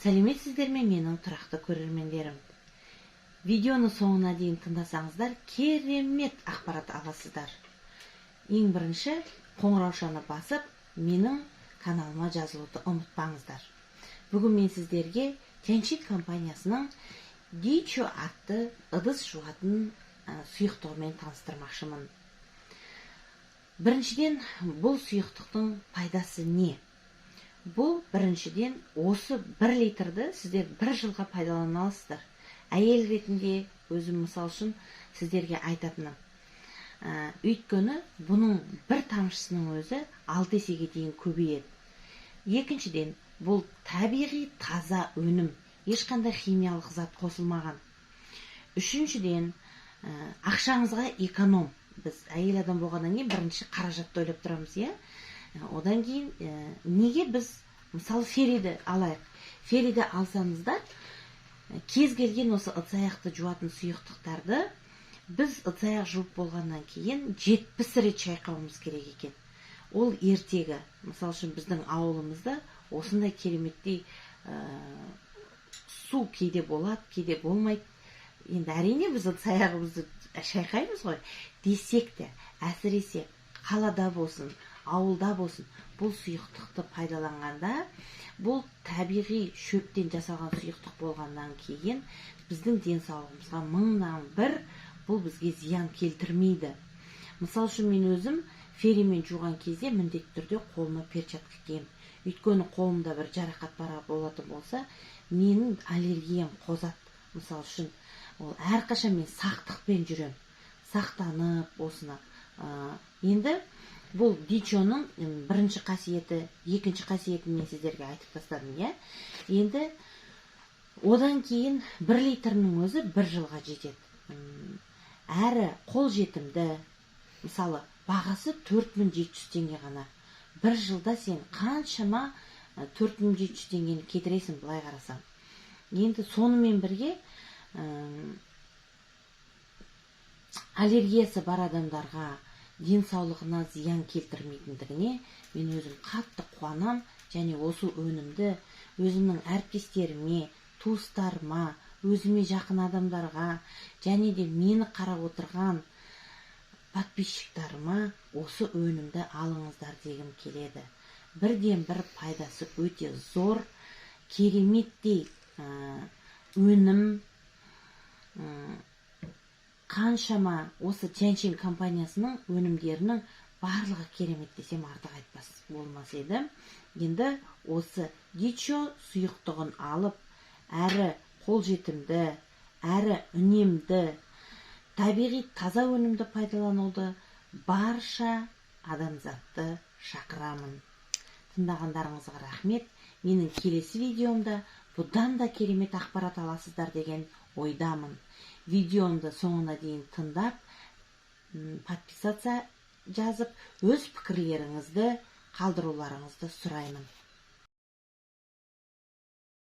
Сәлеметсіздер ме менің тұрақты көрермендерім. Видеоны соңына дейін тыңдасаңыздар, керемет ақпарат аласыздар. Ең бірінші, қоңыраушаны басып, менің каналыма жазылуды ұмытпаңыздар. Бүгін мен сіздерге Тяньши компаниясының Дичо атты ыдыс жуатын сұйықтығымен таныстырмақшымын. Біріншіден, бұл сұйықтықтың пайдасы не? Бұл біріншіден осы 1 литрді сіздер 1 жылға пайдалана аласыздар. Әйел ретінде өзім мысал үшін сіздерге айтатыным. Өйткені бұның бір тамшысының өзі 6 есеге дейін көбейеді. Екіншіден, бұл табиғи таза өнім, ешқандай химиялық зат қосылмаған. Үшіншіден, ақшаңызға эконом. Біз әйел адам болғаннан кейін бірінші қаражатты ойлап тұрамыз, иә? Одан кейін неге біз мысалы фериді алайық. Фериді алсаңыздар, кез келген осы ыдыс-аяқты жуатын сұйықтықтарды біз ыдыс-аяқ жуып болғаннан кейін 70 рет шайқауымыз керек екен. Ол ертегі. Мысалы үшін біздің ауылымызда осындай кереметтей су кейде болады, кейде болмайды. Енді әрине біз ыдыс-аяғымызды шайқаймыз ғой. Десек те, әсіресе қалада болсын, ауылда болсын, бұл сұйықтықты пайдаланғанда, бұл табиғи шөптен жасалған сұйықтық болғаннан кейін біздің денсаулығымызға 1000-1 бұл бізге зиян келтірмейді. Мысал үшін мен өзім феримен жуған кезде міндетті түрде қолыма перчатка киемін. Өйткені қолымда бір жарақат болатын болса, менің аллергиям қозады. Мысал үшін ол әрқашан мен сақтықпен жүремін. Сақтанып осыны. Енді бұл Дичоның бірінші қасиеті, екінші қасиетін мен сіздерге айтып тастадым, иә? Енді одан кейін 1 литрінің өзі 1 жылға жетеді. Әрі қол жетімді, мысалы, бағасы 4700 теңге ғана. 1 жылда сен қаншама 4700 теңгені кетіресің былай қарасаң. Енді сонымен бірге аллергиясы бар адамдарға денсаулығына зиян келтірмейтіндігіне мен өзім қатты қуанам, және осы өнімді өзімнің әріптестеріме, туыстарыма, өзіме жақын адамдарға, және де мені қарап отырған подписчиктарыма осы өнімді алыңыздар дегім келеді. Бірден-бір пайдасы өте зор, кереметтей өнім, қаншама осы Тяньши компаниясының өнімдерінің барлығы керемет десем артық айтпас болмас еді. Енді осы Дичо сұйықтығын алып, әрі қолжетімді, әрі үнемді, табиғи таза өнімді пайдалануды барша адамзатты шақырамын. Тыңдағандарыңызға рахмет. Менің келесі видеомда бұдан да керемет ақпарат аласыздар деген ойдамын. Видеомды соңына дейін тыңдап, подписаться жазып, өз пікірлеріңізді қалдыруларыңызды сұраймын.